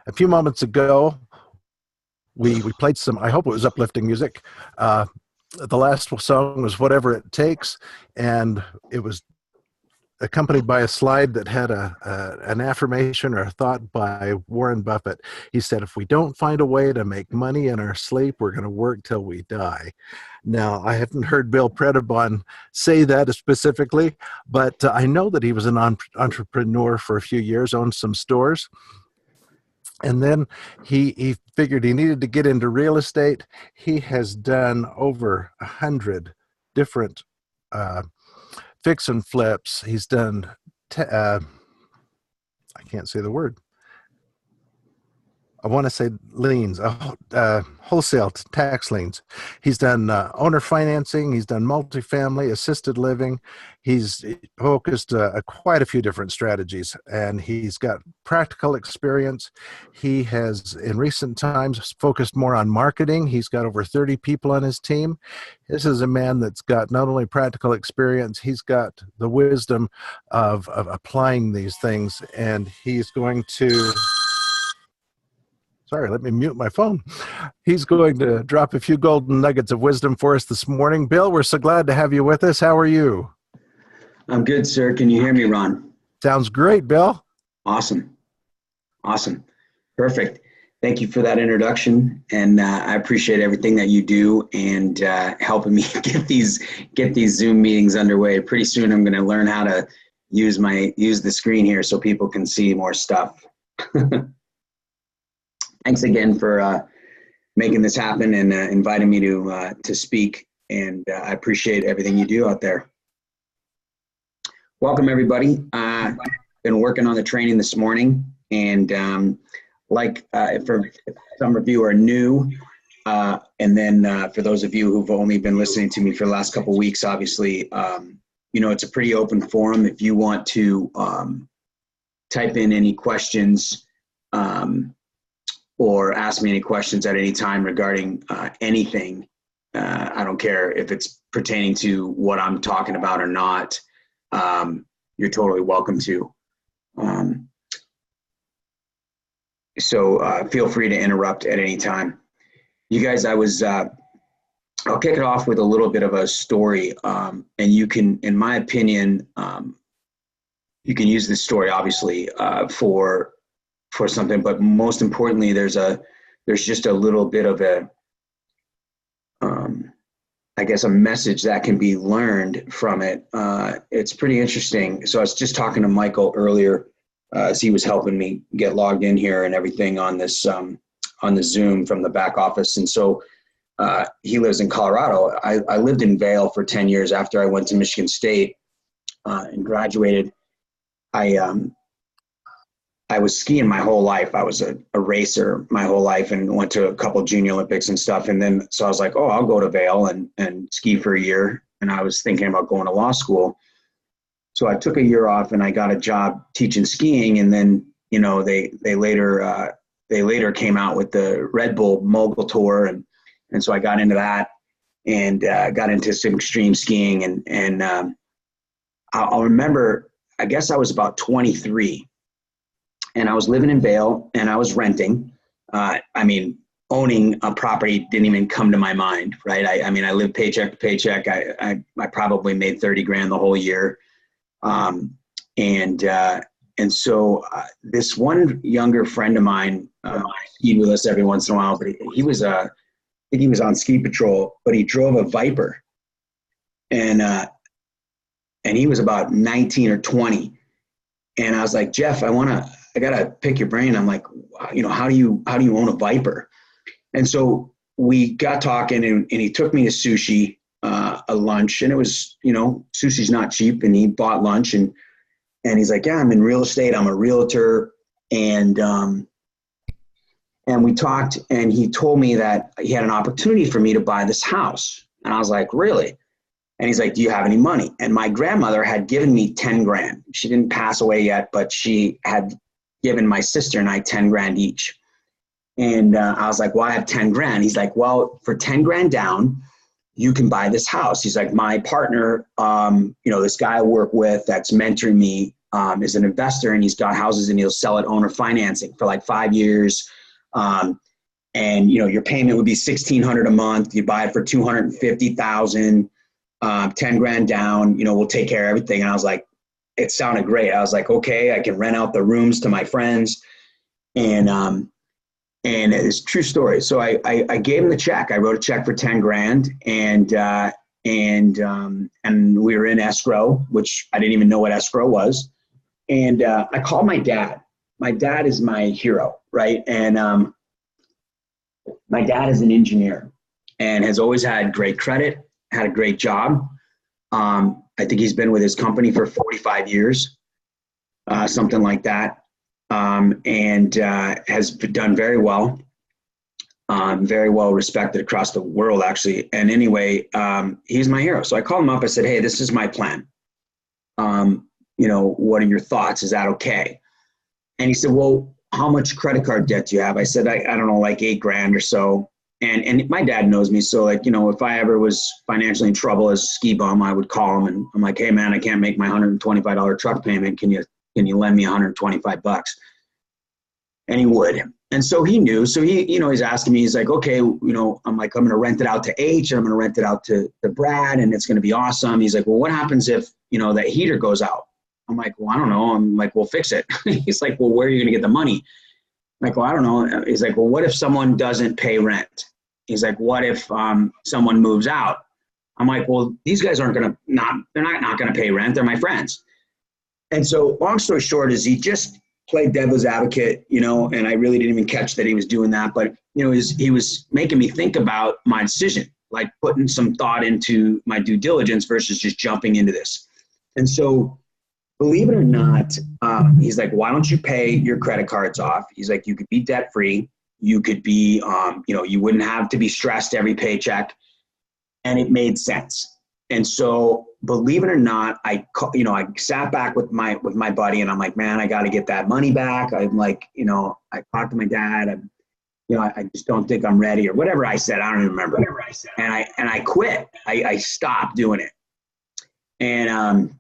A few moments ago, we played some, I hope it was uplifting music. The last song was Whatever It Takes, and it was accompanied by a slide that had an affirmation or a thought by Warren Buffett. He said, if we don't find a way to make money in our sleep, we're going to work till we die. Now, I haven't heard Bill Predebon say that specifically, but I know that he was an entrepreneur for a few years, owned some stores. And then he figured he needed to get into real estate. He has done over 100 different fix and flips. He's done, I can't say the word. I want to say liens, wholesale tax liens. He's done owner financing. He's done multifamily, assisted living. He's focused quite a few different strategies, and he's got practical experience. He has, in recent times, focused more on marketing. He's got over 30 people on his team. This is a man that's got not only practical experience, he's got the wisdom of applying these things, and he's going to... Sorry, let me mute my phone. He's going to drop a few golden nuggets of wisdom for us this morning. Bill, we're so glad to have you with us. How are you? I'm good, sir. Can you hear me, Ron? Sounds great, Bill. Awesome. Perfect. Thank you for that introduction. And I appreciate everything that you do and helping me get these Zoom meetings underway. Pretty soon I'm going to learn how to use the screen here so people can see more stuff. Thanks again for making this happen and inviting me to speak. And I appreciate everything you do out there. Welcome, everybody. Been working on the training this morning. And for some of you are new, and then for those of you who've only been listening to me for the last couple of weeks, obviously, it's a pretty open forum. If you want to type in any questions, or ask me any questions at any time regarding anything. I don't care if it's pertaining to what I'm talking about or not. You're totally welcome to. So feel free to interrupt at any time. You guys, I'll kick it off with a little bit of a story. And you can, in my opinion, you can use this story obviously for something, but most importantly, there's just a little bit of a message that can be learned from it. It's pretty interesting. So I was just talking to Michael earlier as he was helping me get logged in here and everything on this on the Zoom from the back office. And so he lives in Colorado. I lived in Vail for 10 years after I went to Michigan State and graduated. I was skiing my whole life. I was a racer my whole life and went to a couple junior Olympics and stuff. And then, so I was like, I'll go to Vail and ski for a year. And I was thinking about going to law school. So I took a year off and I got a job teaching skiing. And then, they later came out with the Red Bull Mogul Tour. And so I got into that and got into some extreme skiing. And I'll remember, I guess I was about 23. And I was living in Vail and I was renting. Owning a property didn't even come to my mind, right? I lived paycheck to paycheck. I probably made 30 grand the whole year. And so this one younger friend of mine skied with us every once in a while, but he was I think he was on ski patrol, but he drove a Viper. And he was about 19 or 20. And I was like, Jeff, I gotta pick your brain. I'm like, how do you own a Viper? And so we got talking, and he took me to sushi, a lunch, and it was, sushi's not cheap, and he bought lunch, and he's like, yeah, I'm in real estate, I'm a realtor, and we talked, and he told me that he had an opportunity for me to buy this house, and I was like, really? And he's like, do you have any money? And my grandmother had given me 10 grand. She didn't pass away yet, but she had given my sister and I 10 grand each. And I was like, well, I have 10 grand. He's like, well, for 10 grand down, you can buy this house. He's like, my partner, this guy I work with that's mentoring me, is an investor, and he's got houses, and he'll sell it owner financing for like 5 years. And your payment would be $1,600 a month. You buy it for $250,000, 10 grand down. We'll take care of everything. And I was like, it sounded great. I was like, okay, I can rent out the rooms to my friends, and it's a true story. So I gave him the check. I wrote a check for 10 grand, and we were in escrow, which I didn't even know what escrow was. And I called my dad. My dad is my hero, right? And my dad is an engineer and has always had great credit, had a great job. I think he's been with his company for 45 years, something like that, and has done very well respected across the world, actually. And anyway, he's my hero. So I called him up. I said, hey, this is my plan. What are your thoughts? Is that okay? And he said, well, how much credit card debt do you have? I said, I don't know, like 8 grand or so. And my dad knows me. So if I ever was financially in trouble as a ski bum, I would call him and I'm like, hey man, I can't make my $125 truck payment. Can you lend me $125? And he would. And so he knew. So he's asking me, he's like, okay, I'm like, I'm going to rent it out to H, and I'm going to rent it out to Brad, and it's going to be awesome. He's like, well, what happens if, that heater goes out? I'm like, well, I don't know. I'm like, we'll fix it. He's like, well, where are you going to get the money? I'm like, well, I don't know. He's like, well, what if someone doesn't pay rent? He's like, what if someone moves out? I'm like, well, these guys they're not going to pay rent. They're my friends. And so long story short is he just played devil's advocate, and I really didn't even catch that he was doing that. But, he was making me think about my decision, like putting some thought into my due diligence versus just jumping into this. And so, believe it or not, he's like, why don't you pay your credit cards off? He's like, you could be debt free. You could be, you wouldn't have to be stressed every paycheck. And it made sense. And so, believe it or not, I sat back with my buddy, and I'm like, man, I got to get that money back. I'm like, I talked to my dad. I just don't think I'm ready, or whatever I said. I don't even remember. And I quit. I stopped doing it. And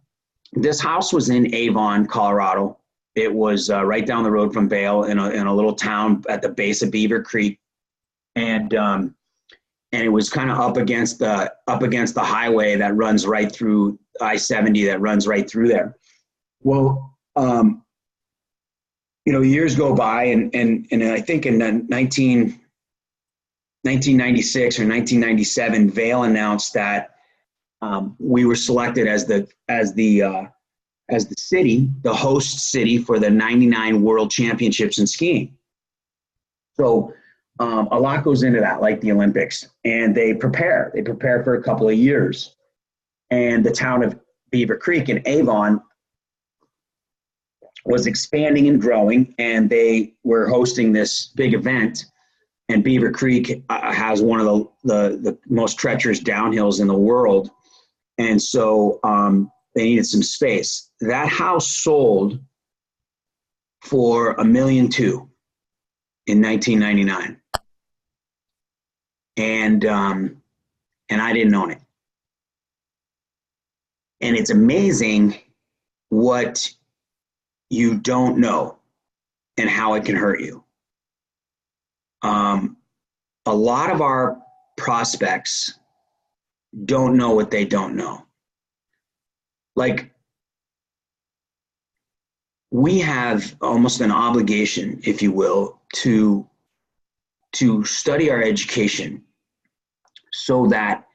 this house was in Avon, Colorado. It was right down the road from Vail, in a little town at the base of Beaver Creek, and it was kind of up against the highway that runs right through I-70, that runs right through there. Well, years go by, and I think in 1996 or 1997, Vail announced that we were selected as the city, the host city for the 99 World Championships in skiing. So a lot goes into that, like the Olympics, and they prepare for a couple of years. And the town of Beaver Creek in Avon was expanding and growing, and they were hosting this big event. And Beaver Creek has one of the most treacherous downhills in the world. And so they needed some space. That house sold for $1.2 million in 1999. And I didn't own it. And it's amazing what you don't know and how it can hurt you. A lot of our prospects don't know what they don't know. Like, we have almost an obligation, if you will, to study our education so that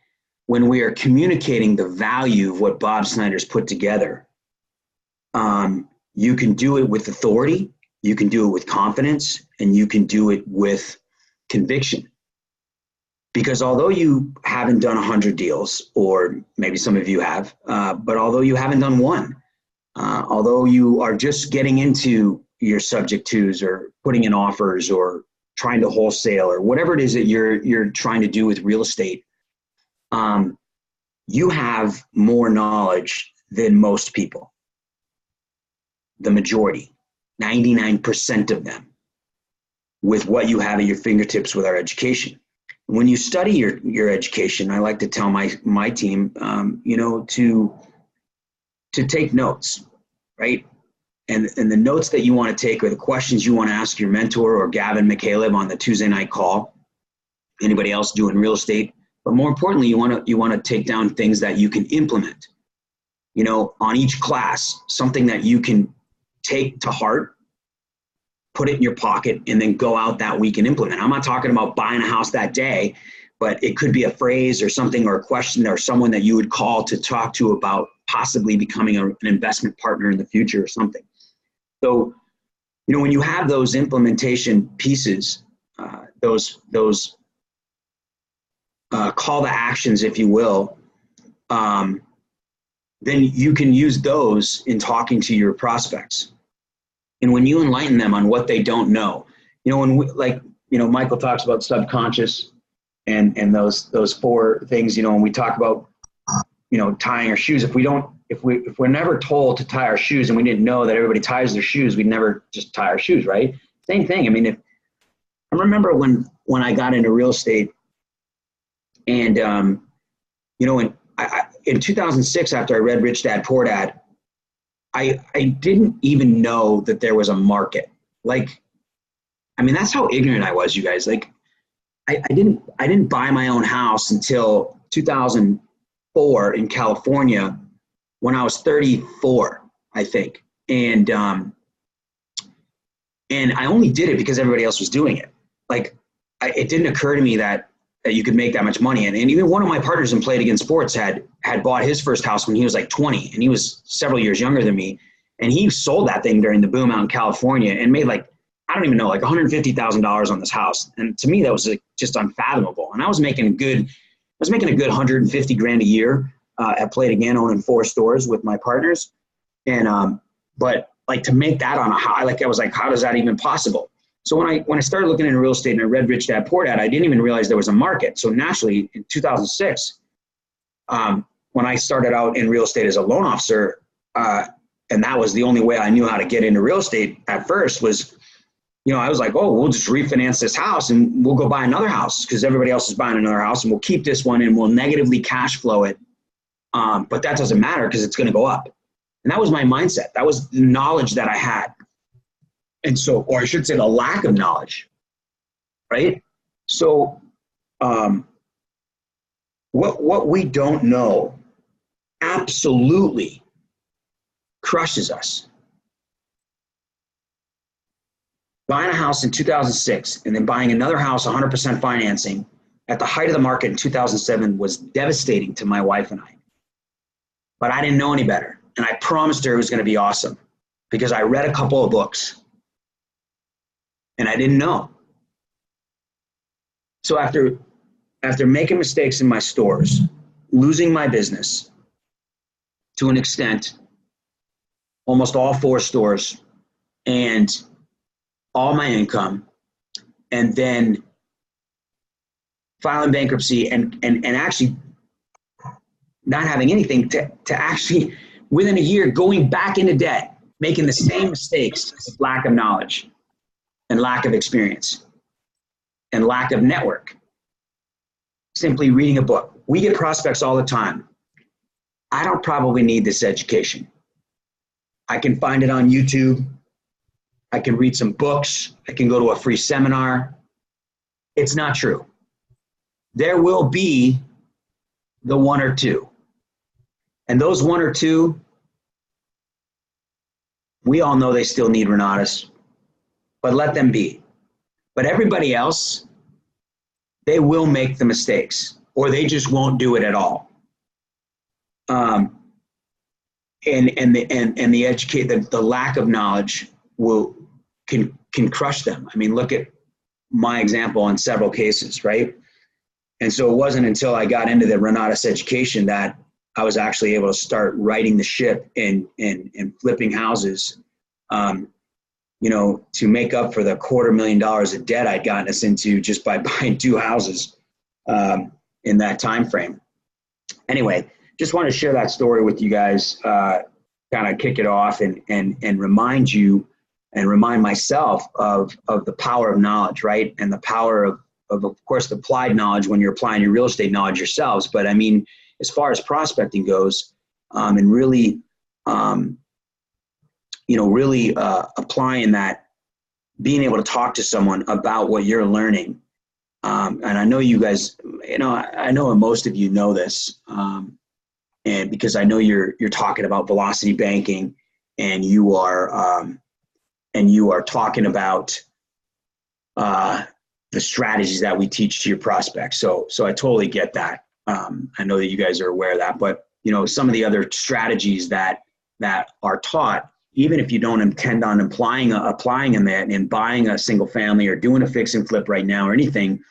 when we are communicating the value of what Bob Snyder's put together, you can do it with authority, you can do it with confidence, and you can do it with conviction. Because although you haven't done 100 deals, or maybe some of you have, but although you haven't done one, although you are just getting into your subject twos or putting in offers or trying to wholesale or whatever it is that you're trying to do with real estate, you have more knowledge than most people. The majority, 99% of them, with what you have at your fingertips with our education. When you study your education, I like to tell my team, to take notes, right? and the notes that you want to take or the questions you want to ask your mentor or Gavin McCaleb on the Tuesday night call, anybody else doing real estate. But more importantly, you want to take down things that you can implement, you know, on each class, something that you can take to heart, put it in your pocket, and then go out that week and implement. I'm not talking about buying a house that day, but it could be a phrase or something or a question or someone that you would call to talk to about possibly becoming an investment partner in the future or something. So, you know, when you have those implementation pieces, those call to actions, if you will, then you can use those in talking to your prospects. And when you enlighten them on what they don't know, you know, when we, like, you know, Michael talks about subconscious and those four things, you know, when we talk about, you know, tying our shoes, if we're never told to tie our shoes and we didn't know that everybody ties their shoes, we'd never just tie our shoes, right? Same thing. I mean, I remember when I got into real estate and, you know, in 2006, after I read Rich Dad, Poor Dad, I didn't even know that there was a market. Like, I mean, that's how ignorant I was, you guys. Like, I didn't buy my own house until 2004 in California when I was 34, I think. And I only did it because everybody else was doing it. Like, it didn't occur to me that you could make that much money. And even one of my partners in Played Again Sports had bought his first house when he was like 20, and he was several years younger than me. And he sold that thing during the boom out in California and made like, I don't even know, like $150,000 on this house. And to me, that was like just unfathomable. And I was making a good 150 grand a year at Played Again, owning 4 stores with my partners. And, but like to make that on a high, like I was like, how is that even possible? So when I started looking into real estate and I read Rich Dad, Poor Dad, I didn't even realize there was a market. So naturally in 2006, when I started out in real estate as a loan officer, and that was the only way I knew how to get into real estate at first was, you know, I was like, oh, we'll just refinance this house and we'll go buy another house because everybody else is buying another house, and we'll keep this one and we'll negatively cash flow it. But that doesn't matter because it's going to go up. And that was my mindset. That was the knowledge that I had. And so, or I should say the lack of knowledge, right? So what we don't know absolutely crushes us. Buying a house in 2006 and then buying another house 100% financing at the height of the market in 2007 was devastating to my wife and I. But I didn't know any better. And I promised her it was going to be awesome because I read a couple of books and I didn't know. So after making mistakes in my stores, losing my business to an extent, almost all 4 stores, and all my income, and then filing bankruptcy and actually not having anything to actually within a year going back into debt, making the same mistakes, lack of knowledge and lack of experience and lack of network. Simply reading a book. We get prospects all the time. I don't probably need this education. I can find it on YouTube. I can read some books. I can go to a free seminar. It's not true. There will be the 1 or 2. And those 1 or 2, we all know they still need Renatus, but let them be. But everybody else, they will make the mistakes or they just won't do it at all. And the lack of knowledge can crush them. I mean, look at my example on several cases, right? And so it wasn't until I got into the Renatus education that I was actually able to start righting the ship and flipping houses, you know, to make up for the $250,000 of debt I'd gotten us into just by buying 2 houses in that time frame. Anyway, just want to share that story with you guys, kind of kick it off and remind you and remind myself of the power of knowledge, right? And the power of course, the applied knowledge when you're applying your real estate knowledge yourselves. But I mean, as far as prospecting goes, and really really applying that, being able to talk to someone about what you're learning. And I know you guys, I know most of you know this, and because I know you're talking about velocity banking, and you are talking about the strategies that we teach to your prospects. So I totally get that. I know that you guys are aware of that, but some of the other strategies that are taught, even if you don't intend on applying them and buying a single family or doing a fix and flip right now or anything,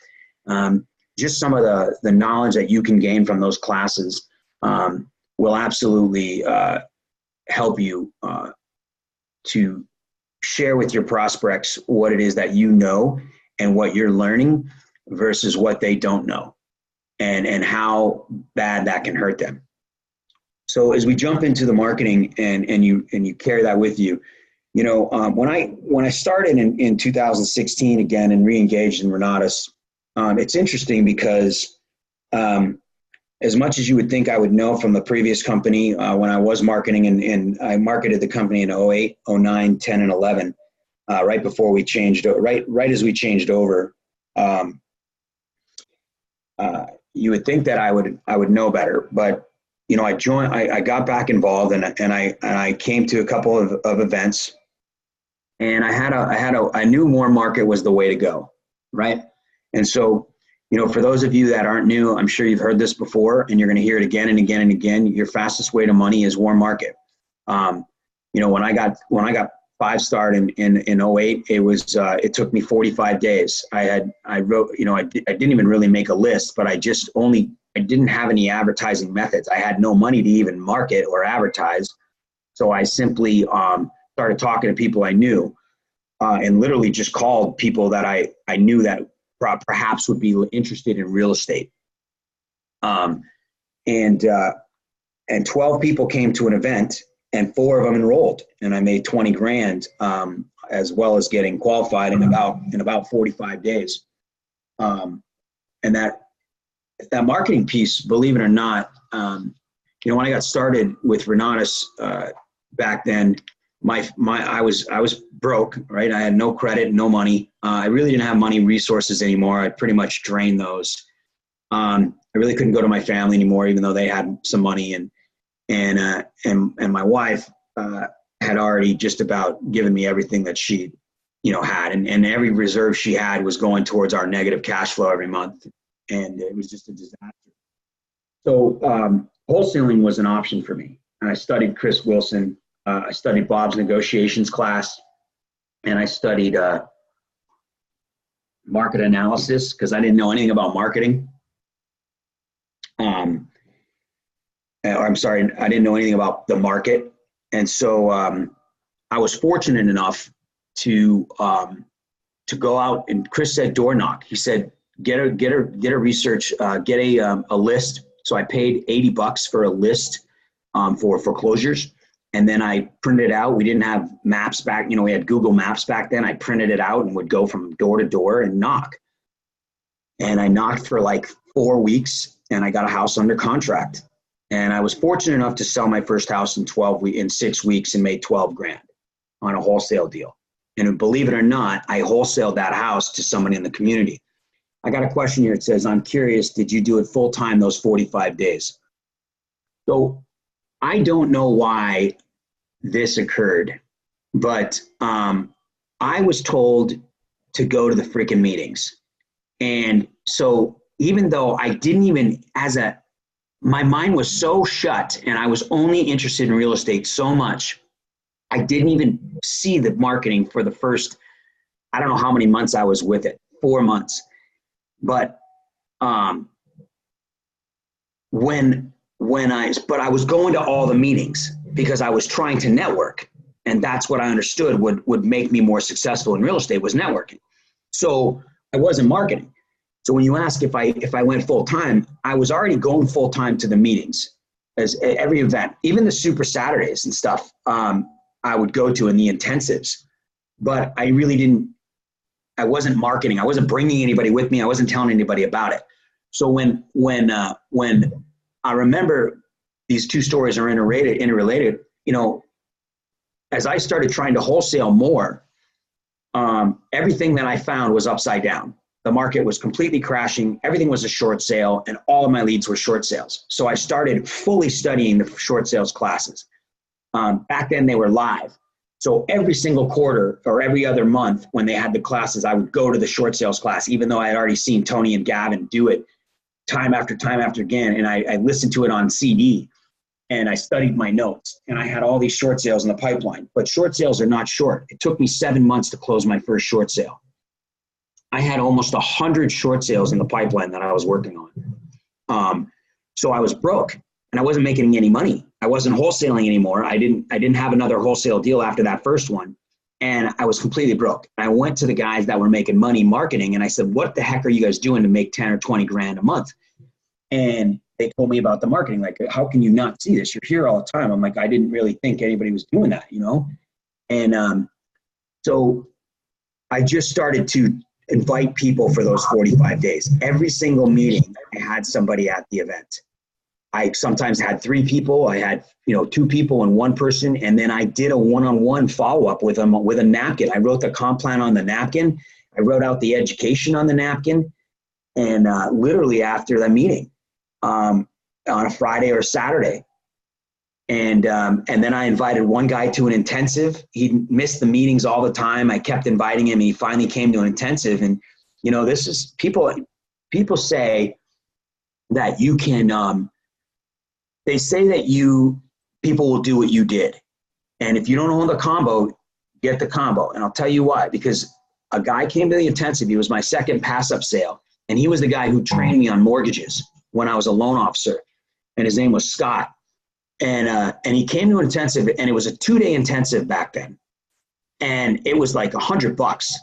just some of the knowledge that you can gain from those classes will absolutely help you to share with your prospects what it is that you know and what you're learning versus what they don't know, and how bad that can hurt them. So as we jump into the marketing and you carry that with you, when I started in 2016 again and re-engaged in Renatus, it's interesting because as much as you would think I would know from the previous company when I was marketing, and I marketed the company in 08, 09, 10, and 11, right before we changed, right as we changed over, you would think that I would know better, but I got back involved, and I came to a couple of events, and I knew warm market was the way to go, right? And so, for those of you that aren't new, I'm sure you've heard this before, and you're going to hear it again and again and again. Your fastest way to money is warm market. When I got 5-star in 08, it took me 45 days. I didn't even really make a list, but I didn't have any advertising methods. I had no money to even market or advertise. So I simply started talking to people I knew, and literally just called people that I knew that perhaps would be interested in real estate. And 12 people came to an event, and 4 of them enrolled, and I made 20 grand, as well as getting qualified in about 45 days. And that marketing piece, believe it or not, when I got started with Renatus back then, I was broke, right? I had no credit, no money. I really didn't have money resources anymore. I pretty much drained those. I really couldn't go to my family anymore, even though they had some money, and my wife had already just about given me everything that she had, and every reserve she had was going towards our negative cash flow every month, and it was just a disaster. So wholesaling was an option for me, and I studied Chris Wilson. I studied Bob's negotiations class, and I studied market analysis because I didn't know anything about marketing. I didn't know anything about the market. And so I was fortunate enough to go out, and Chris said door knock. He said, get a research, get a list. So I paid $80 for a list for foreclosures. And then I printed it out. We didn't have maps back, we had Google Maps back then. I printed it out and would go from door to door and knock. And I knocked for like 4 weeks, and I got a house under contract. And I was fortunate enough to sell my first house in 6 weeks and made 12 grand on a wholesale deal. And believe it or not, I wholesaled that house to somebody in the community. I got a question here. It says, I'm curious, did you do it full time those 45 days? So I don't know why this occurred, but I was told to go to the freaking meetings. And so even though I didn't even, my mind was so shut, and I was only interested in real estate so much, I didn't even see the marketing for the first, I don't know how many months I was with it, 4 months. But I was going to all the meetings because I was trying to network, and that's what I understood would make me more successful in real estate, was networking. So I wasn't marketing. So when you ask if I went full time, I was already going full time to the meetings, as every event, even the Super Saturdays and stuff. I would go to in the intensives, but I wasn't marketing. I wasn't bringing anybody with me. I wasn't telling anybody about it. So when I remember, these two stories are interrelated, as I started trying to wholesale more, everything that I found was upside down. The market was completely crashing. Everything was a short sale, and all of my leads were short sales. So I started fully studying the short sales classes. Back then they were live. So every single quarter or every other month when they had the classes, I would go to the short sales class, even though I had already seen Tony and Gavin do it time after time after again. And I listened to it on CD, and I studied my notes, and I had all these short sales in the pipeline. But short sales are not short. It took me 7 months to close my first short sale. I had almost 100 short sales in the pipeline that I was working on. So I was broke, and I wasn't making any money. I wasn't wholesaling anymore. I didn't have another wholesale deal after that first one, and I was completely broke. I went to the guys that were making money marketing, and I said, "What the heck are you guys doing to make 10 or 20 grand a month?" And they told me about the marketing. Like, how can you not see this? You're here all the time. I'm like, I didn't really think anybody was doing that, you know? And so I just started to invite people for those 45 days. Every single meeting, I had somebody at the event. I sometimes had 3 people. I had, 2 people and 1 person. And then I did a one-on-one follow-up with them with a napkin. I wrote the comp plan on the napkin. I wrote out the education on the napkin. And literally after the meeting, on a Friday or Saturday. And then I invited one guy to an intensive. He missed the meetings all the time. I kept inviting him. He finally came to an intensive. And, this is people say that you can, they say that people will do what you did. And if you don't own the combo, get the combo. And I'll tell you why, because a guy came to the intensive. He was my second pass-up sale. And he was the guy who trained me on mortgages when I was a loan officer, and his name was Scott. And he came to an intensive, and it was a 2-day intensive back then. And it was like $100.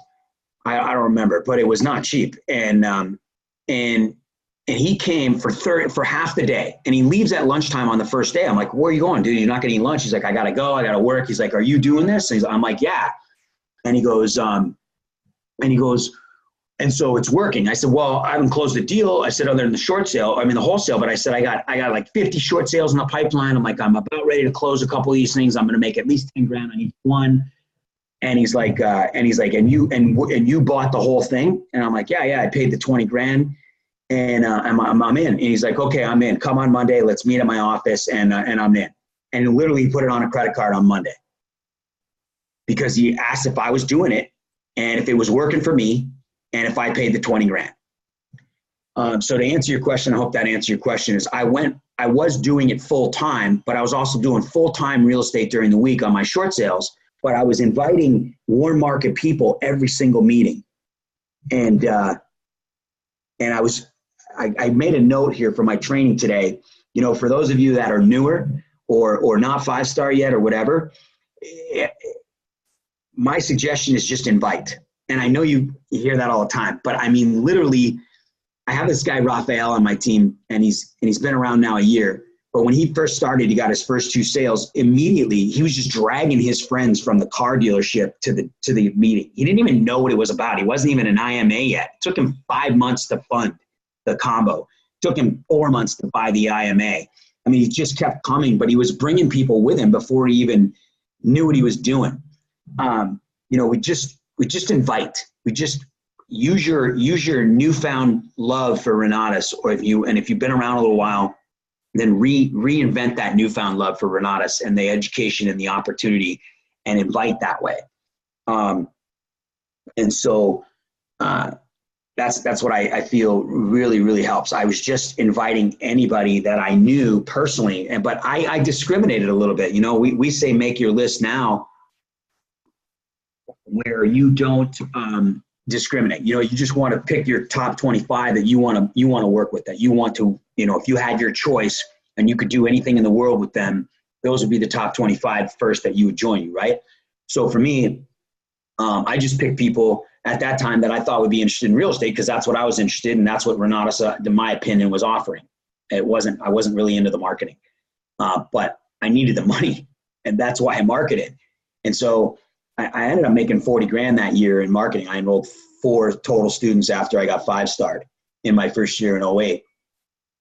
I don't remember, but it was not cheap. And he came for half the day, and he leaves at lunchtime on the first day. I'm like, "Where are you going, dude? You're not gonna eat lunch?" He's like, "I gotta go. I gotta work." He's like, "Are you doing this?" I'm like, "Yeah." And he goes, "And so it's working." I said, "Well, I haven't closed the deal." I said, "Other than the wholesale, but I said, I got like 50 short sales in the pipeline. I'm like, I'm about ready to close a couple of these things. I'm going to make at least 10 grand on each one." And he's like, and you bought the whole thing? And I'm like, yeah, I paid the 20 grand and I'm in. And he's like, "Okay, I'm in. Come on Monday. Let's meet at my office." And I'm in. And literally put it on a credit card on Monday because he asked if I was doing it and if it was working for me, and if I paid the 20 grand. So to answer your question, I hope that answered your question, is I was doing it full time, but I was also doing full-time real estate during the week on my short sales, but I was inviting warm market people every single meeting. And I made a note here for my training today, for those of you that are newer or not 5-star yet or whatever, my suggestion is just invite. And I know you hear that all the time, but I mean, literally, I have this guy, Raphael, on my team, and he's been around now a year. But when he first started, he got his first 2 sales. Immediately, he was just dragging his friends from the car dealership to the meeting. He didn't even know what it was about. He wasn't even an IMA yet. It took him 5 months to fund the combo. It took him 4 months to buy the IMA. I mean, he just kept coming, but he was bringing people with him before he even knew what he was doing. We just invite. We just use your newfound love for Renatus, or if you've been around a little while, then reinvent that newfound love for Renatus and the education and the opportunity, and invite that way. And so that's what I feel really, really helps. I was just inviting anybody that I knew personally, but I discriminated a little bit. We say make your list now, where you don't discriminate. You just want to pick your top 25 that you want to work with, that you want to, if you had your choice and you could do anything in the world with them, those would be the top 25 first that you would join you, right? So for me, I just picked people at that time that I thought would be interested in real estate, because that's what I was interested in. That's what Renatus, in my opinion, was offering. I wasn't really into the marketing, but I needed the money, and that's why I marketed. And so I ended up making 40 grand that year in marketing. I enrolled 4 total students after I got 5-starred in my first year in 08.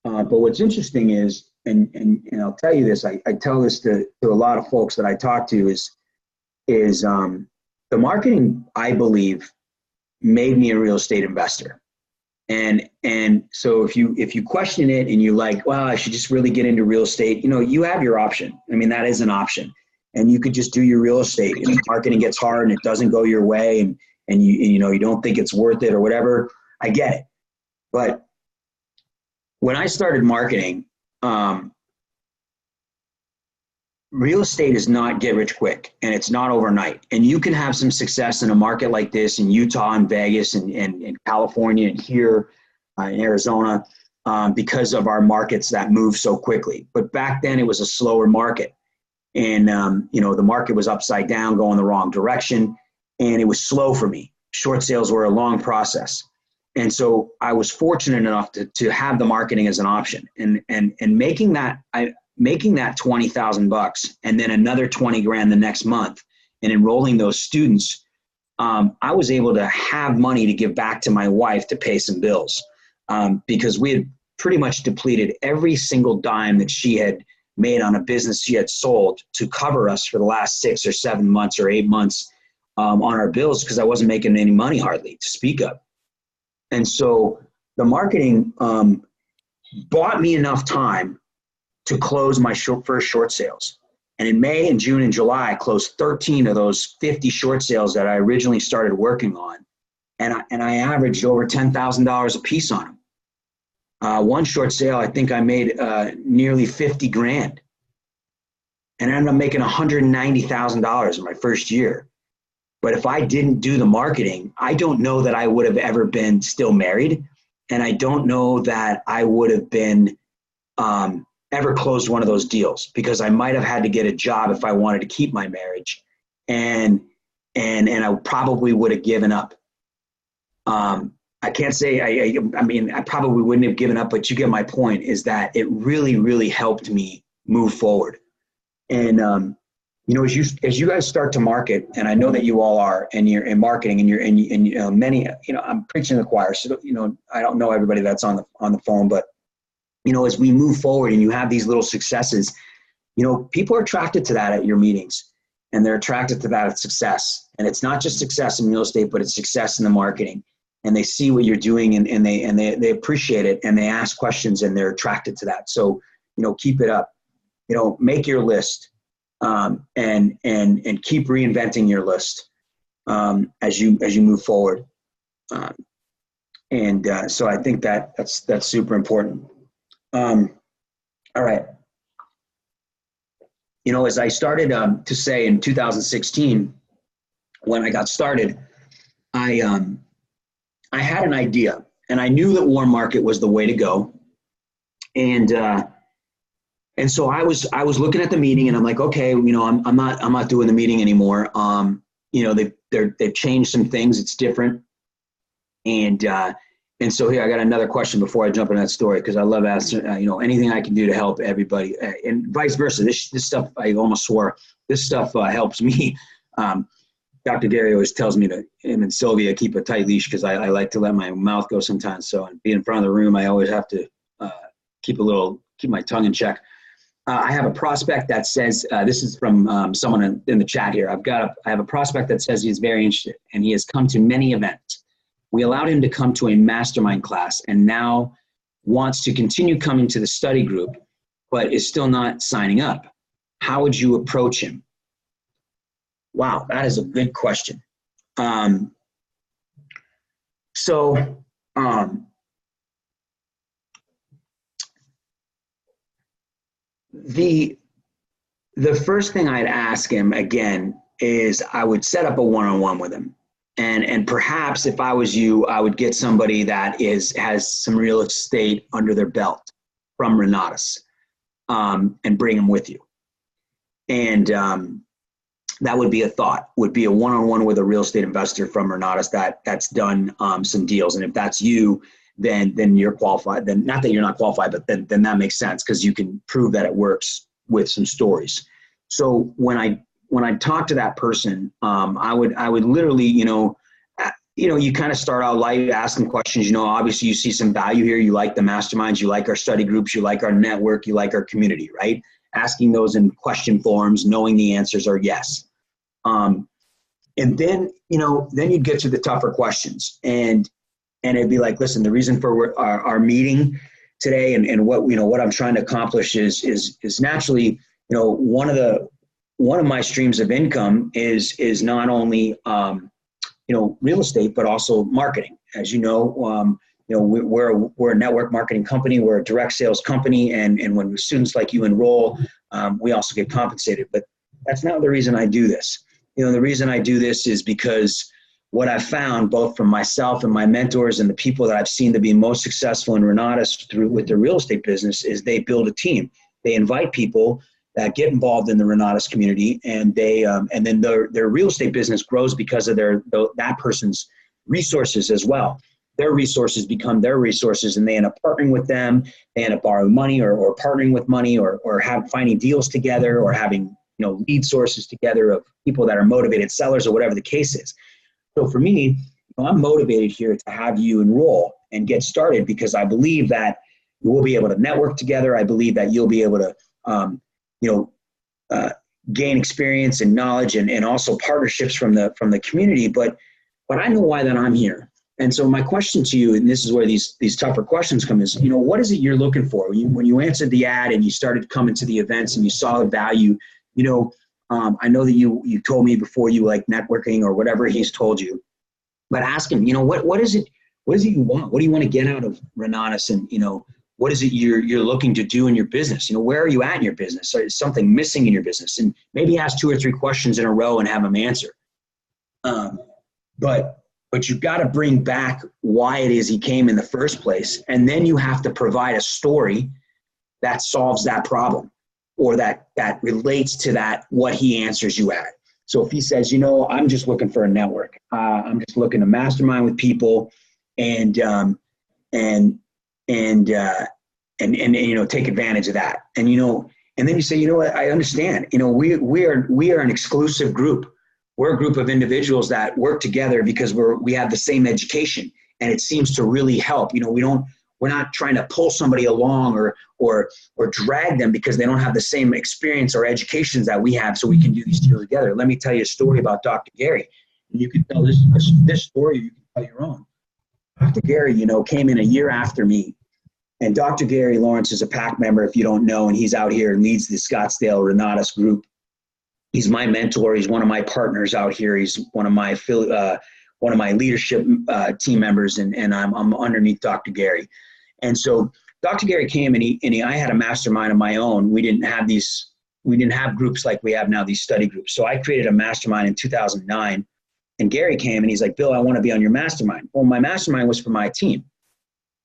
But what's interesting is, and I'll tell you this, I tell this to a lot of folks that I talk to, is is the marketing, I believe, made me a real estate investor. And so if you question it and you're like, well, I should just really get into real estate, you have your option. I mean, that is an option. And you could just do your real estate. If marketing gets hard and it doesn't go your way and you don't think it's worth it or whatever, I get it. But when I started marketing, real estate is not get rich quick, and it's not overnight. And you can have some success in a market like this in Utah and Vegas and California and here in Arizona because of our markets that move so quickly. But back then it was a slower market. And, the market was upside down, going the wrong direction. And it was slow for me. Short sales were a long process. And so I was fortunate enough to have the marketing as an option and making that $20,000 and then another 20 grand the next month and enrolling those students. I was able to have money to give back to my wife to pay some bills because we had pretty much depleted every single dime that she had made on a business she had sold to cover us for the last 6 or 7 months or 8 months on our bills because I wasn't making any money hardly to speak of. And so the marketing bought me enough time to close my first short sales. And in May and June and July, I closed 13 of those 50 short sales that I originally started working on. And I averaged over $10,000 a piece on them. One short sale, I think I made nearly 50 grand. And I ended up making $190,000 in my first year. But if I didn't do the marketing, I don't know that I would have ever been still married. And I don't know that I would have been ever closed one of those deals because I might have had to get a job if I wanted to keep my marriage. And I probably would have given up. I can't say, I mean, I probably wouldn't have given up, but you get my point is that it really, really helped me move forward. And, as you guys start to market, and I know that you all are, and you're in marketing, and many, I'm preaching to the choir, so I don't know everybody that's on the phone, but as we move forward and you have these little successes, people are attracted to that at your meetings, and they're attracted to that success. And it's not just success in real estate, but it's success in the marketing. And they see what you're doing, and they appreciate it, and they ask questions, and they're attracted to that. So keep it up. Make your list. And keep reinventing your list as you move forward. So I think that's super important. All right. As I started to say in 2016, when I got started, I had an idea, and I knew that warm market was the way to go. And so I was looking at the meeting, and I'm like, okay, I'm not doing the meeting anymore. They've changed some things. It's different. And so here I got another question before I jump into that story, because I love asking, anything I can do to help everybody, and vice versa. This stuff, I almost swore, this stuff helps me. Dr. Gary always tells me to him and Sylvia keep a tight leash because I like to let my mouth go sometimes. So being in front of the room, I always have to keep my tongue in check. I have a prospect that says, this is from someone in the chat here. I have a prospect that says he's very interested, and he has come to many events. We allowed him to come to a mastermind class and now wants to continue coming to the study group, but is still not signing up. How would you approach him? Wow, that is a good question. The first thing I'd ask him again is I would set up a one-on-one with him. And perhaps if I was you, I would get somebody that has some real estate under their belt from Renatus and bring them with you. And that would be a thought, would be a one-on-one with a real estate investor from Renatus that's done some deals. And if that's you, then you're qualified. Then not that you're not qualified, but then that makes sense because you can prove that it works with some stories. So when I talk to that person, I would literally, you kind of start out light, ask them questions. Obviously you see some value here. You like the masterminds, you like our study groups, you like our network, you like our community, right? Asking those in question forms, knowing the answers are yes. And then, then you'd get to the tougher questions, and it'd be like, listen, the reason for our meeting today and what I'm trying to accomplish is naturally, one of my streams of income is not only, real estate, but also marketing. As we're a network marketing company. We're a direct sales company. And when students like you enroll, we also get compensated. But that's not the reason I do this. The reason I do this is because what I've found, both from myself and my mentors and the people that I've seen to be most successful in Renatus with their real estate business, is they build a team. They invite people that get involved in the Renatus community, and and then their real estate business grows because of that person's resources as well. Their resources become their resources, and they end up partnering with them. They end up borrowing money or partnering with money or finding deals together, or having lead sources together of people that are motivated sellers, or whatever the case is. So for me, I'm motivated here to have you enroll and get started, because I believe that we'll be able to network together. I believe that you'll be able to gain experience and knowledge and also partnerships from the community. But I know why that I'm here. And so my question to you, and this is where these tougher questions come, is, what is it you're looking for? When you answered the ad and you started coming to the events and you saw the value, I know that you told me before you like networking or whatever he's told you, but ask him, what is it you want? What do you want to get out of Renatus? And, what is it you're looking to do in your business? Where are you at in your business? Is something missing in your business? And maybe ask 2 or 3 questions in a row and have him answer. But you've got to bring back why it is he came in the first place. And then you have to provide a story that solves that problem, or that relates to what he answers you at. So if he says, I'm just looking for a network. I'm just looking to mastermind with people and take advantage of that. And then you say, what, I understand. We are an exclusive group. We're a group of individuals that work together because we have the same education, and it seems to really help. We're not trying to pull somebody along or drag them because they don't have the same experience or educations that we have, so we can do these deals together. Let me tell you a story about Dr. Gary. And you can tell this story, or you can tell your own. Dr. Gary, came in a year after me. And Dr. Gary Lawrence is a PAC member, if you don't know, and he's out here and leads the Scottsdale Renatus group. He's my mentor. He's one of my partners out here. He's one of my leadership team members, and I'm underneath Dr. Gary. And so Dr. Gary came and I had a mastermind of my own. We didn't have groups like we have now, these study groups. So I created a mastermind in 2009, and Gary came and he's like, Bill, I want to be on your mastermind. Well, my mastermind was for my team.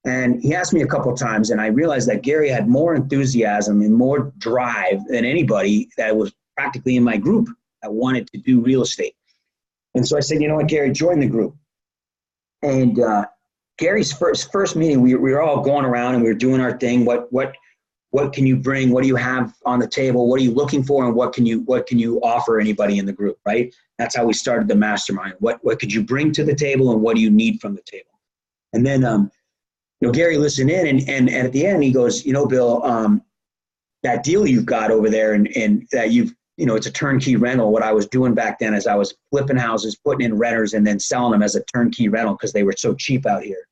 And he asked me a couple of times, and I realized that Gary had more enthusiasm and more drive than anybody that was practically in my group that wanted to do real estate. And so I said, Gary, join the group. And Gary's first meeting, we were all going around and we were doing our thing. What can you bring? What do you have on the table? What are you looking for? And what can you offer anybody in the group, right? That's how we started the mastermind. What could you bring to the table, and what do you need from the table? And then Gary listened in, and at the end he goes, Bill, that deal you've got over there, and that it's a turnkey rental. What I was doing back then is I was flipping houses, putting in renters, and then selling them as a turnkey rental because they were so cheap out here.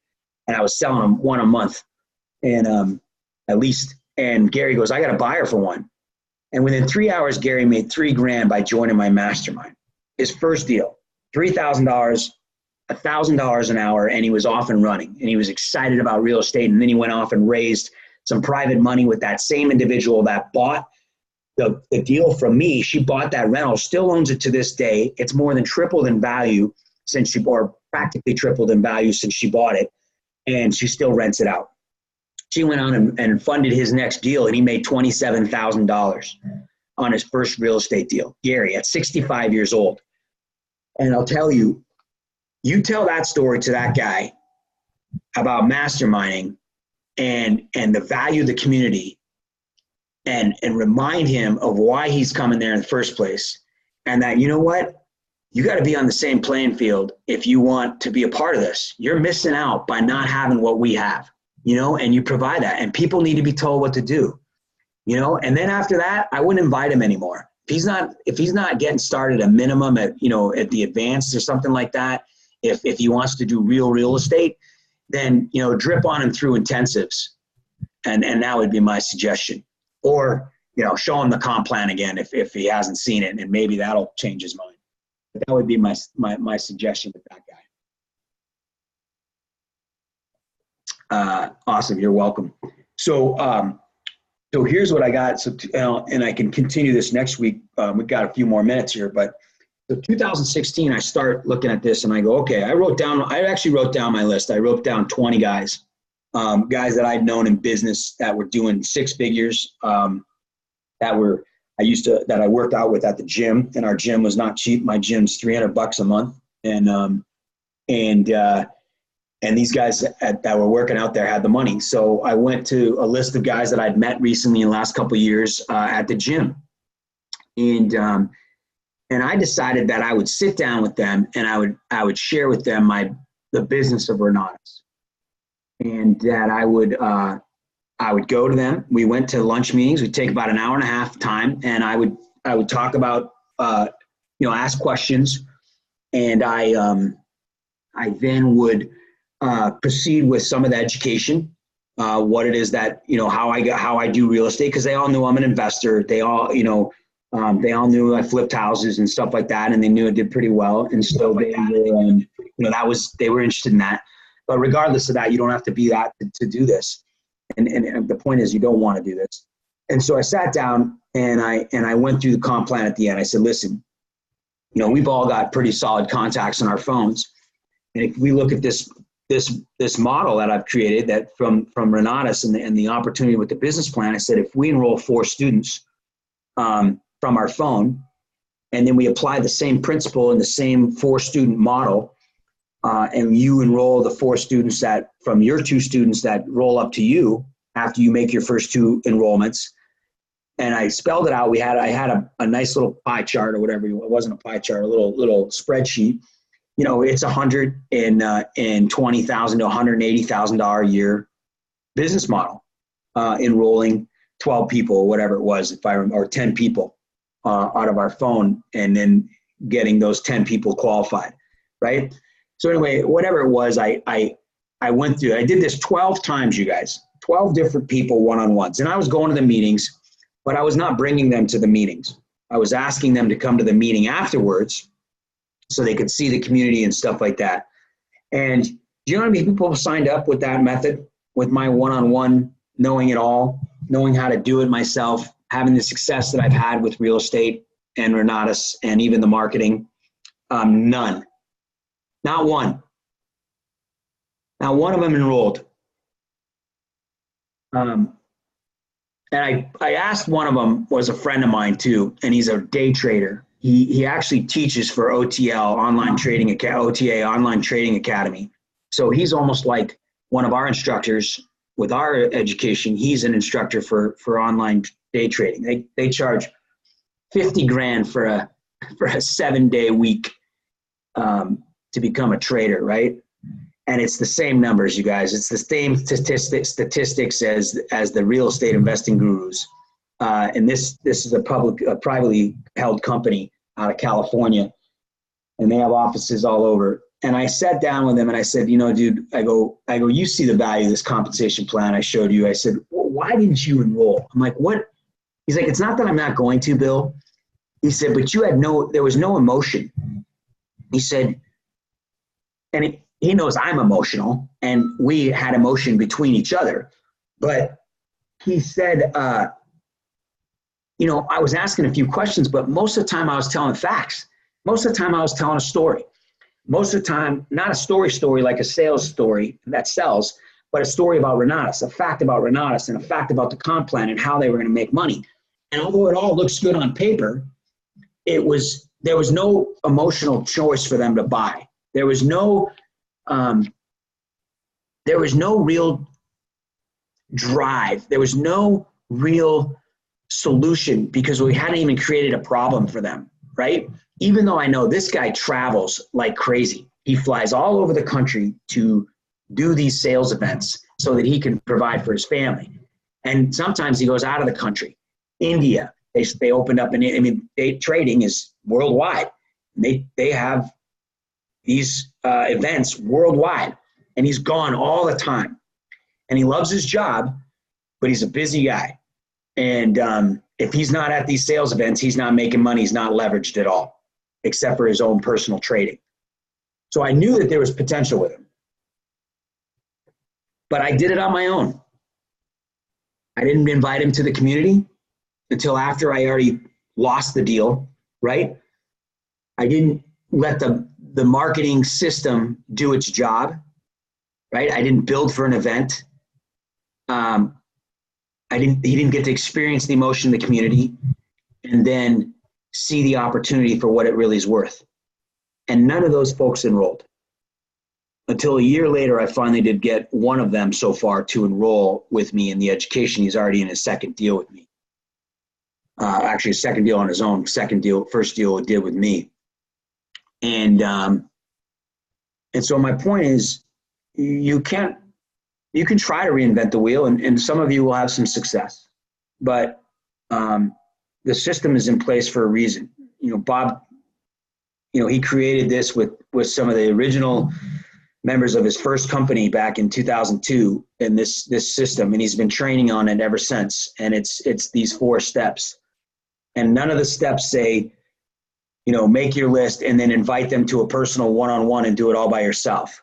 And I was selling them one a month, and at least. And Gary goes, I got a buyer for one. And within 3 hours, Gary made $3,000 by joining my mastermind. His first deal, $3,000, $1,000 an hour, and he was off and running. And he was excited about real estate. And then he went off and raised some private money with that same individual that bought the deal from me. She bought that rental, still owns it to this day. It's more than tripled in value or practically tripled in value since she bought it. And she still rents it out. She went on and funded his next deal, and he made $27,000 on his first real estate deal. Gary, at 65 years old. And I'll tell you, you tell that story to that guy about masterminding and the value of the community, and remind him of why he's coming there in the first place, and that, you know what, you got to be on the same playing field if you want to be a part of this. You're missing out by not having what we have, and you provide that, and people need to be told what to do, and then after that, I wouldn't invite him anymore. if he's not getting started a minimum at, at the advanced or something like that, if he wants to do real estate, then, drip on him through intensives. And that would be my suggestion. Or, show him the comp plan again if he hasn't seen it, and maybe that'll change his mind. But that would be my suggestion with that guy. Awesome. You're welcome. So here's what I got. So, and I can continue this next week. We've got a few more minutes here, but so 2016, I start looking at this and I go, okay, I actually wrote down my list. I wrote down 20 guys that I'd known in business that were doing six figures, that I worked out with at the gym, and our gym was not cheap. My gym's $300 a month. And these guys that were working out there had the money. So I went to a list of guys that I'd met recently in the last couple of years at the gym. And I decided that I would sit down with them and I would share with them the business of Renatus. And that I would go to them. We went to lunch meetings. We'd take about an hour and a half time, and I would talk about, ask questions. And I then would proceed with some of the education, what it is that, how I do real estate, because they all knew I'm an investor. They all knew I flipped houses and stuff like that, and they knew I did pretty well. And so they were, they were interested in that. But regardless of that, you don't have to be that to do this. And the point is, you don't want to do this. And so I sat down and I went through the comp plan at the end. I said, listen, we've all got pretty solid contacts on our phones. And if we look at this model that I've created that from Renatus and the opportunity with the business plan, I said, if we enroll 4 students from our phone, and then we apply the same principle in the same 4-student model, and you enroll the 4 students from your 2 students that roll up to you after you make your first 2 enrollments. And I spelled it out. I had a nice little pie chart or whatever. It wasn't a pie chart, a little spreadsheet. It's $120,000 to $180,000 a year business model, enrolling 12 people or whatever it was, or 10 people out of our phone, and then getting those 10 people qualified, right? So anyway, whatever it was, I went through. I did this 12 times, you guys, 12 different people one-on-ones. And I was going to the meetings, but I was not bringing them to the meetings. I was asking them to come to the meeting afterwards so they could see the community and stuff like that. And do you know how many people signed up with that method, with my one-on-one, knowing it all, knowing how to do it myself, having the success that I've had with real estate and Renatus and even the marketing? None. Not one. Not one of them enrolled. And I asked one of them, was a friend of mine too, and he's a day trader. He actually teaches for OTL, OTA, Online Trading Academy. So he's almost like one of our instructors with our education. He's an instructor for online day trading. They charge $50,000 for a 7-day week to become a trader, right? And it's the same numbers, you guys. It's the same statistics as the real estate investing gurus. And this is a privately held company out of California, and they have offices all over. And I sat down with him and I said, dude, I go, you see the value of this compensation plan I showed you. I said, well, why didn't you enroll? I'm like, what? He's like, it's not that I'm not going to, Bill. He said, but there was no emotion. He said, and he knows I'm emotional, and we had emotion between each other. But he said, I was asking a few questions, but most of the time I was telling facts. Most of the time I was telling a story. Most of the time, not a story like a sales story that sells, but a story about Renatus, a fact about Renatus, and a fact about the comp plan and how they were going to make money. And although it all looks good on paper, there was no emotional choice for them to buy. There was no real drive. There was no real solution because we hadn't even created a problem for them, right? Even though I know this guy travels like crazy. He flies all over the country to do these sales events so that he can provide for his family. And sometimes he goes out of the country, India, They opened up, and I mean, day trading is worldwide. They have these events worldwide, and he's gone all the time. And he loves his job, but he's a busy guy. And if he's not at these sales events, he's not making money. He's not leveraged at all, except for his own personal trading. So I knew that there was potential with him. But I did it on my own. I didn't invite him to the community until after I already lost the deal, right? I didn't let the marketing system do its job, right? I didn't build for an event. He didn't get to experience the emotion in the community and then see the opportunity for what it really is worth. And none of those folks enrolled. Until a year later, I finally did get one of them so far to enroll with me in the education. He's already in his second deal with me. Actually, a second deal on his own. First deal he did with me. And so my point is, you can try to reinvent the wheel, and some of you will have some success, but the system is in place for a reason. Bob, he created this with some of the original members of his first company back in 2002 in this system, and he's been training on it ever since. And it's these 4 steps, and none of the steps say, make your list and then invite them to a personal one-on-one and do it all by yourself.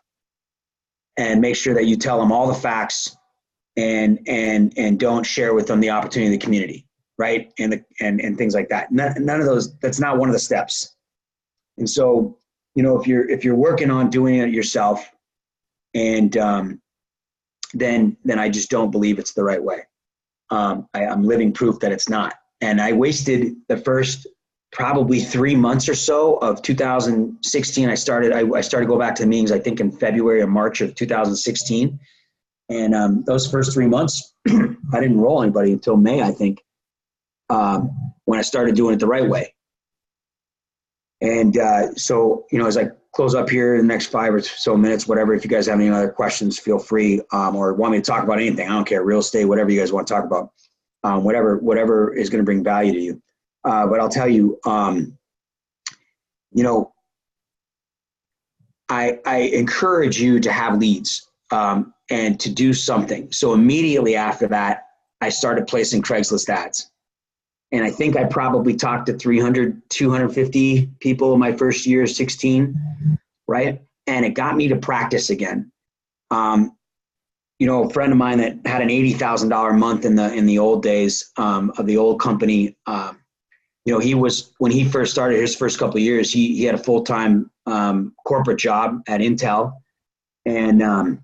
And make sure that you tell them all the facts and don't share with them the opportunity of the community, right? And things like that. None of those, that's not one of the steps. And so, if you're working on doing it yourself, and then I just don't believe it's the right way. I'm living proof that it's not. And I wasted the first probably 3 months or so of 2016. I started to go back to the meetings, I think in February or March of 2016. And those first 3 months, I didn't enroll anybody until May, I think, when I started doing it the right way. And so, as I close up here in the next 5 or so minutes, whatever, if you guys have any other questions, feel free, or want me to talk about anything. I don't care, real estate, whatever you guys want to talk about, whatever is going to bring value to you. But I'll tell you, I encourage you to have leads and to do something. So immediately after that, I started placing Craigslist ads. And I think I probably talked to 300, 250 people in my first year, 16, right? And it got me to practice again. A friend of mine that had an $80,000 month in the old days of the old company, when he first started his first couple of years, he had a full-time corporate job at Intel, and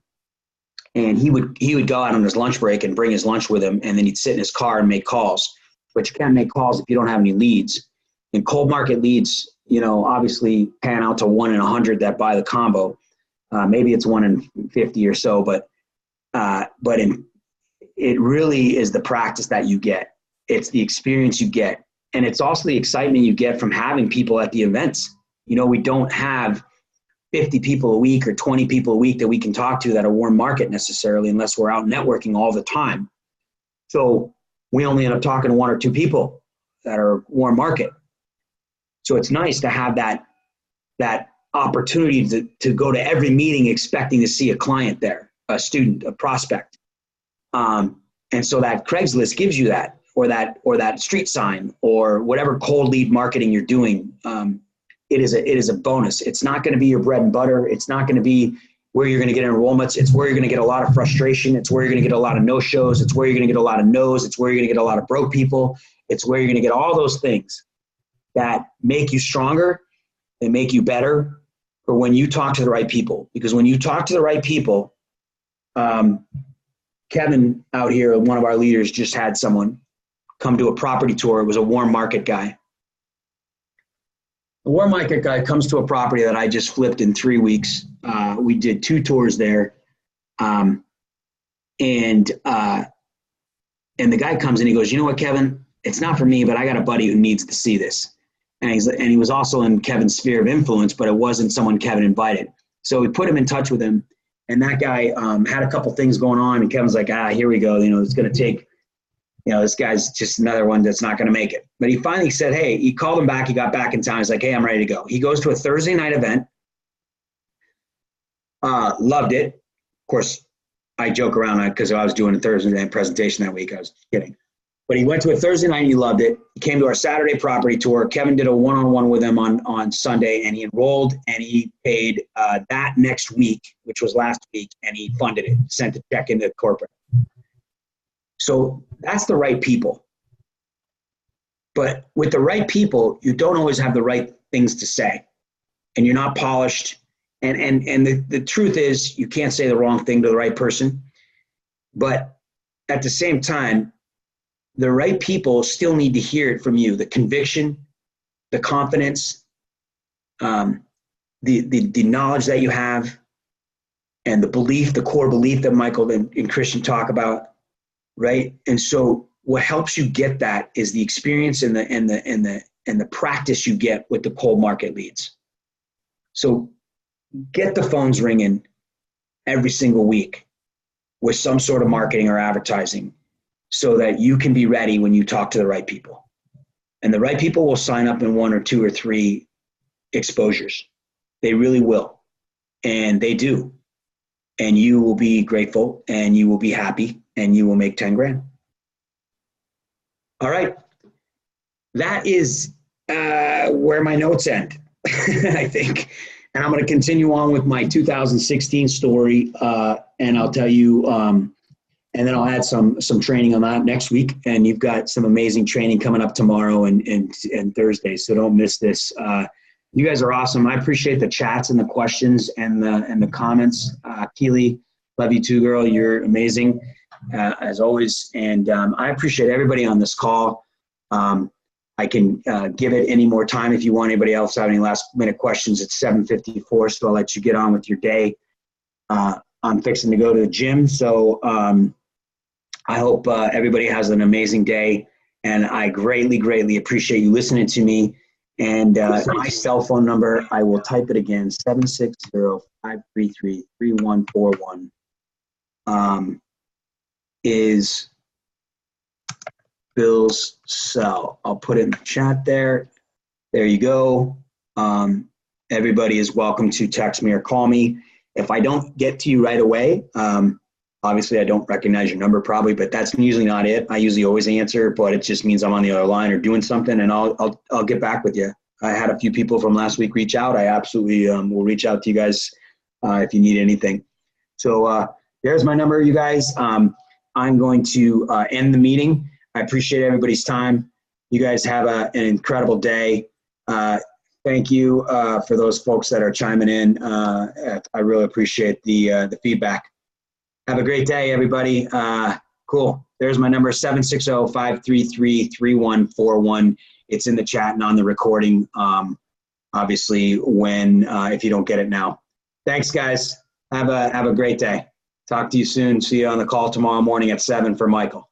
he would go out on his lunch break and bring his lunch with him, and then he'd sit in his car and make calls. But you can't make calls if you don't have any leads. And cold market leads, obviously pan out to 1 in 100 that buy the combo. Maybe it's 1 in 50 or so, but it really is the practice that you get. It's the experience you get. And it's also the excitement you get from having people at the events. We don't have 50 people a week or 20 people a week that we can talk to that are warm market necessarily, unless we're out networking all the time. So we only end up talking to 1 or 2 people that are warm market. So it's nice to have that opportunity to go to every meeting expecting to see a client there, a student, a prospect. And so that Craigslist gives you that, or that street sign, or whatever cold lead marketing you're doing. It is a bonus. It's not going to be your bread and butter. It's not going to be where you're going to get enrollments. It's where you're going to get a lot of frustration. It's where you're going to get a lot of no-shows. It's where you're going to get a lot of no's. It's where you're going to get a lot of broke people. It's where you're going to get all those things that make you stronger and make you better for when you talk to the right people. Because when you talk to the right people, Kevin out here, one of our leaders, just had someone come to a property tour. It was a warm market guy. The warm market guy comes to a property that I just flipped in 3 weeks. We did 2 tours there. And the guy comes in, he goes, "You know what, Kevin, it's not for me, but I got a buddy who needs to see this." And he was also in Kevin's sphere of influence, but it wasn't someone Kevin invited. So we put him in touch with him, and that guy had a couple things going on, and Kevin's like, here we go. It's going to take this guy's just another one that's not going to make it. But he finally said, hey, he called him back. He got back in time. He's like, hey, I'm ready to go. He goes to a Thursday night event. Loved it. Of course, I joke around because I was doing a Thursday night presentation that week. I was kidding. But he went to a Thursday night and he loved it. He came to our Saturday property tour. Kevin did a one-on-one with him on Sunday, and he enrolled and he paid that next week, which was last week, and he funded it, sent a check into corporate. So that's the right people. But with the right people, you don't always have the right things to say, and you're not polished. And the truth is, you can't say the wrong thing to the right person. But at the same time, the right people still need to hear it from you. The conviction, the confidence, the knowledge that you have, and the belief, the core belief that Michael and Christian talk about, right? And so what helps you get that is the experience and the practice you get with the cold market leads. So get the phones ringing every single week with some sort of marketing or advertising so that you can be ready when you talk to the right people. And the right people will sign up in 1 or 2 or 3 exposures. They really will. And they do. And you will be grateful and you will be happy and you will make 10 grand. All right. That is where my notes end, I think. And I'm going to continue on with my 2016 story, and I'll tell you, and then I'll add some training on that next week. And you've got some amazing training coming up tomorrow and Thursday, so don't miss this. You guys are awesome. I appreciate the chats and the questions and the comments. Keely, love you too, girl. You're amazing as always. And I appreciate everybody on this call. I can give it any more time if you want. Anybody else have any last minute questions? It's 7:54, so I'll let you get on with your day. I'm fixing to go to the gym, so I hope everybody has an amazing day, and I greatly, greatly appreciate you listening to me. And my cell phone number, I will type it again, 760-533-3141, is Bill's cell. I'll put it in the chat there. There you go. Everybody is welcome to text me or call me. If I don't get to you right away, obviously I don't recognize your number probably, but that's usually not it. I usually always answer, but it just means I'm on the other line or doing something, and I'll get back with you. I had a few people from last week reach out. I absolutely will reach out to you guys if you need anything. So there's my number, you guys. I'm going to end the meeting. I appreciate everybody's time. You guys have an incredible day. Thank you for those folks that are chiming in. I really appreciate the feedback. Have a great day, everybody. Cool. There's my number, 760-533-3141. It's in the chat and on the recording, obviously, if you don't get it now. Thanks, guys. Have a great day. Talk to you soon. See you on the call tomorrow morning at 7 for Michael.